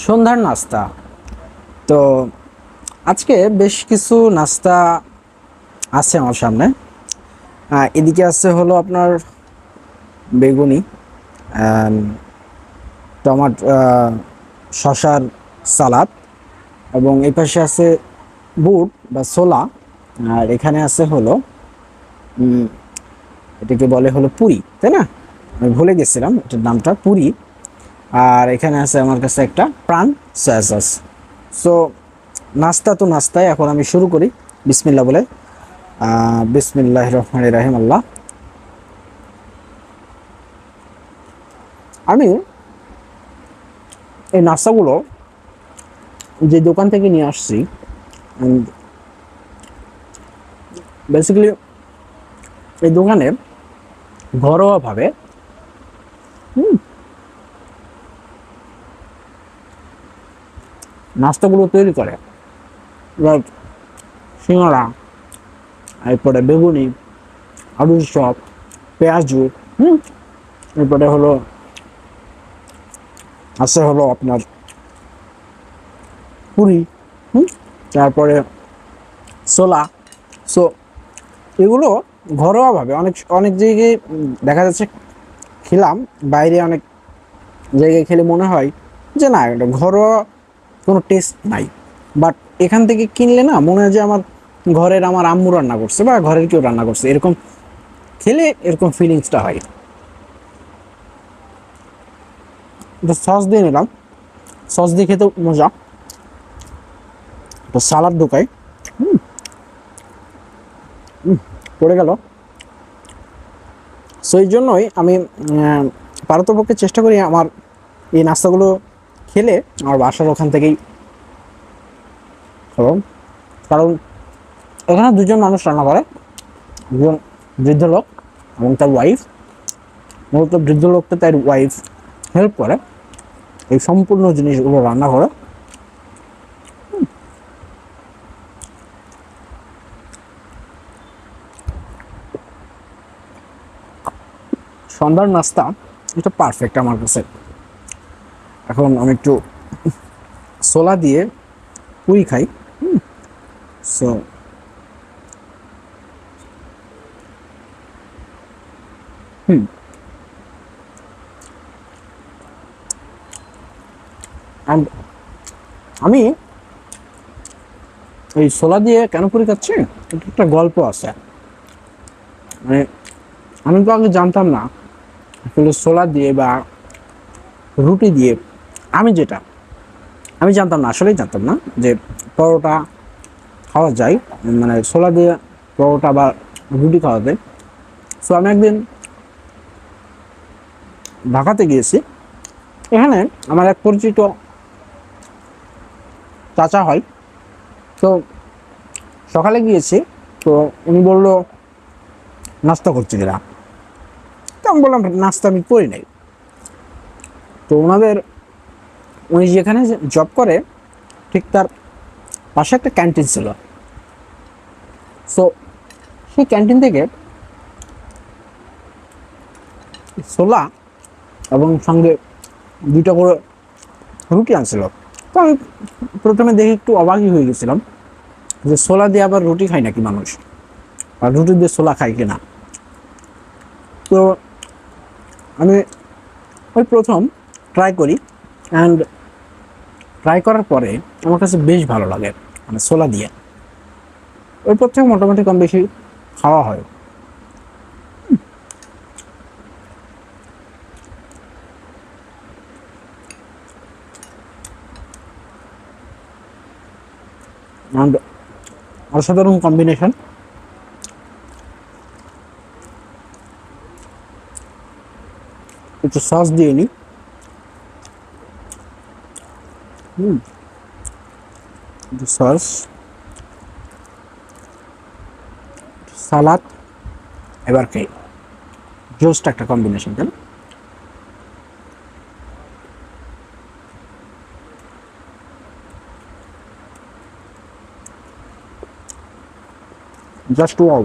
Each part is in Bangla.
সন্ধ্যার নাস্তা। তো আজকে বেশ কিছু নাস্তা আছে আমার সামনে। এদিকে আছে হলো আপনার বেগুনি, টমাটো, শসার সালাদ, এবং এই পাশে আছে বুট বা ছোলা। আর এখানে আছে হলো এটাকে বলে হলো পুরি, তাই না? আমি ভুলে গেছিলাম এটার নামটা, পুরি। আর এখানে আছে আমার কাছে একটা প্রাণ সয়া সস। সো নাস্তা তো নাস্তায়, এখন আমি শুরু করি বিসমিল্লাহ বলে। বিসমিল্লাহ রহমান রাহিম। আল্লাহ। আমি এই নাস্তাগুলো যে দোকান থেকে নিয়ে আসছি, বেসিক্যালি এই দোকানে ঘরোয়াভাবে নাস্তাগুলো তৈরি করে। লাইক সিঙ্গাড়া, এরপরে বেগুনি, আলুর চপ, পেঁয়াজু, এরপরে হলো আছে হলো আপনার পুরি, তারপরে ছোলা। সো এগুলো ঘরোয়াভাবে অনেক অনেক জায়গায় দেখা যাচ্ছে খেলাম, বাইরে অনেক জায়গায় খেলে মনে হয় যে না, এটা ঘরোয়া কোনো টেস্ট নাই। বাট এখান থেকে কিনলে না মনে হয় যে আমার আম্মু রান্না করছে বা ঘরের কেউ রান্না করছে, এরকম খেলে এরকম ফিলিংসটা হয়। তো সস দিয়ে নিলাম, সস দিয়ে খেতে মজা। তো সালাদ ঢুকাই, পড়ে গেল। সো এই জন্যই আমি পারতপক্ষে চেষ্টা করি আমার এই নাস্তাগুলো খেলে আমার বাসার ওখান থেকেই খাবো। কারণ এখানে দুজন মানুষ রান্না করে, একজন বৃদ্ধ লোক এবং তার ওয়াইফ। মূলত বৃদ্ধ লোকটা তার ওয়াইফ হেল্প করে এই সম্পূর্ণ জিনিসগুলো রান্না করে। সন্ধ্যার নাস্তা এটা পারফেক্ট আমার কাছে। এখন আমি একটু ছোলা দিয়ে পুরি খাই। সো and আমি এই ছোলা দিয়ে কেন পুরি খাচ্ছি, এটা একটা গল্প আছে। মানে আমি তো আগে জানতাম না আসলে ছোলা দিয়ে বা রুটি দিয়ে, আমি জানতাম না, আসলেই জানতাম না যে পরোটা খাওয়া যায়, মানে ছোলা দিয়ে পরোটা বা রুটি খাওয়া যায়। সো আমি একদিন ঢাকাতে গিয়েছি, এখানে আমার এক পরিচিত চাচা হয়। তো সকালে গিয়েছি, তো উনি বললো নাস্তা করছি কিনা। তো আমি বললাম নাস্তা আমি করি নাই। তো উনি যেখানে জব করে ঠিক তার পাশে একটা ক্যান্টিন ছিল। সো সেই ক্যান্টিন থেকে ছোলা এবং সঙ্গে 2টা করে রুটি আনছিল। তো আমি প্রথমে দেখে একটু অবাকই হয়ে গেছিলাম যে ছোলা দিয়ে আবার রুটি খায় নাকি মানুষ, আর রুটি দিয়ে ছোলা খায় কিনা। তো আমি ওই প্রথম ট্রাই করি, অ্যান্ড ট্রাই করার পরে আমার কাছে বেশ ভালো লাগে, মানে ছোলা দিয়ে। ওই পর থেকে মোটামুটি কম বেশি খাওয়া হয়। অ্যান্ড অসাধারণ কম্বিনেশন। একটু সস দিয়ে নিই। একটু সস, সালাদ, এবার খাই। জোস্ট একটা কম্বিনেশন, তাই না? Just wow.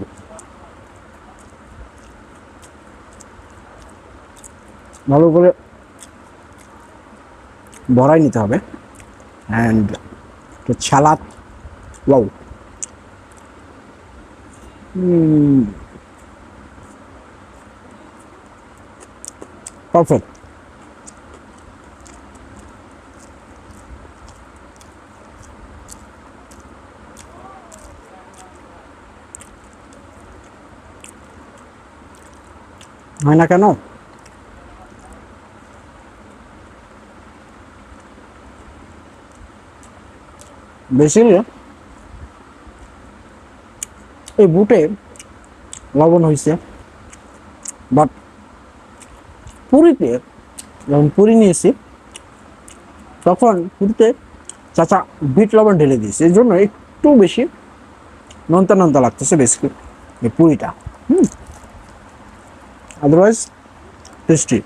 ভালো করে ভরাই নিতে হবে। And salad, wow, perfect. হয় না কেন? বেশি এই বুটে লবণ হয়েছে, বাট পুরীতে যখন পুরি নিয়েছি তখন পুরিতে চাচা বিট লবণ ঢেলে দিয়েছে, এই জন্য একটু বেশি নোনতা নোনতা লাগতেছে বেসিক্যালি এই পুরিটা। Otherwise tasty.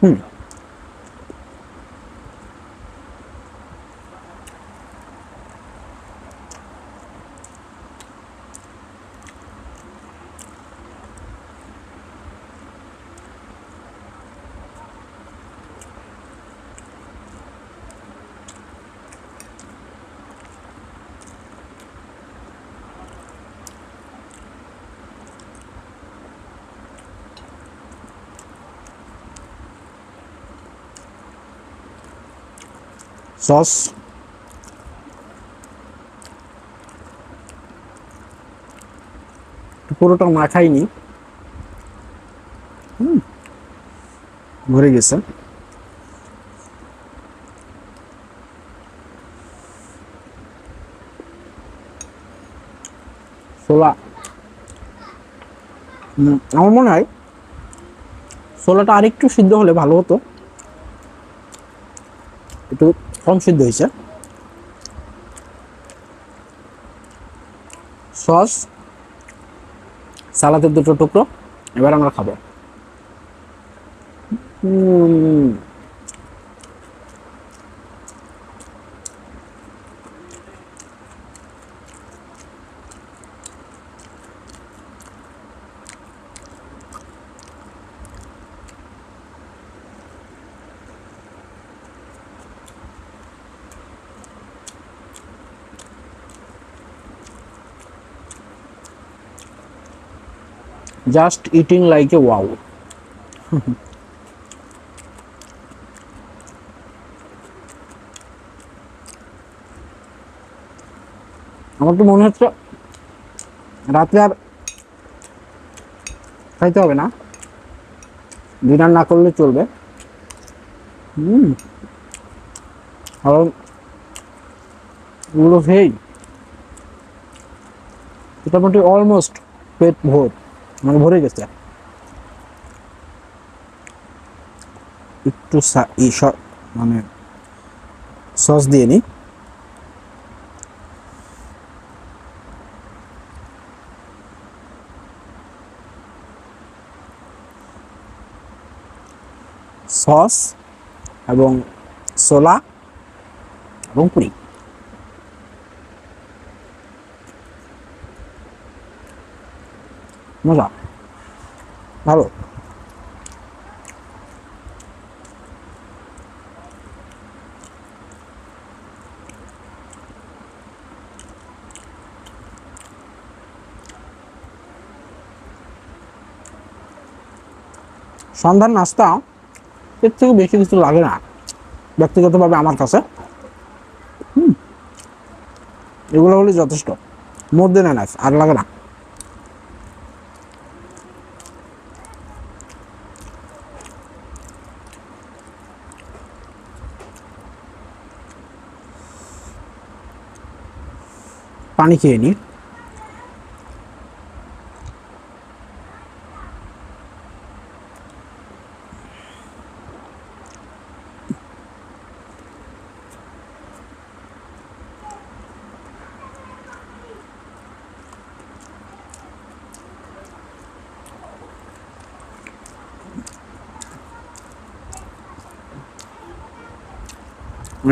হুম, সস পুরোটা মাখাইনি, ভরে গেছে। ছোলা, আমার মনে হয় ছোলাটা আরেকটু সিদ্ধ হলে ভালো হতো, একটু কম সিদ্ধ হয়েছে। সস, সালাদের দুটো টুকরো, এবার আমরা খাবো। Just eating like a wow. আমার তো মনে হচ্ছে রাতে আর খাইতে হবে না, ডিনার না করলে চলবে। কারণ এগুলো খেয়েই মোটামুটি অলমোস্ট পেট মানে ভরে গেছে। একটু মানে সস দিয়ে নি। সস এবং ছোলা এবং পুরি, মজা, ভালো। সন্ধ্যার নাস্তা এর থেকে বেশি কিছু লাগে না ব্যক্তিগতভাবে আমার কাছে। এগুলো হলে যথেষ্ট, মোর দেন এনাফ, আর লাগে না। পানি খেয়ে নি।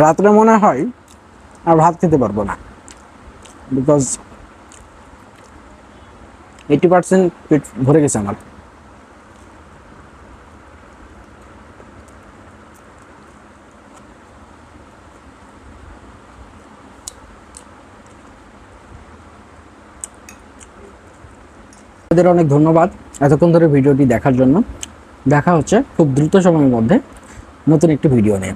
রাত্রে মনে হয় আর ভাত খেতে পারবো না, বিকজ 80% পেট ভরে গেছে আমার। আপনাদের অনেক ধন্যবাদ এতক্ষণ ধরে ভিডিওটি দেখার জন্য। দেখা হচ্ছে খুব দ্রুত সময়ের মধ্যে নতুন একটি ভিডিও নিয়ে।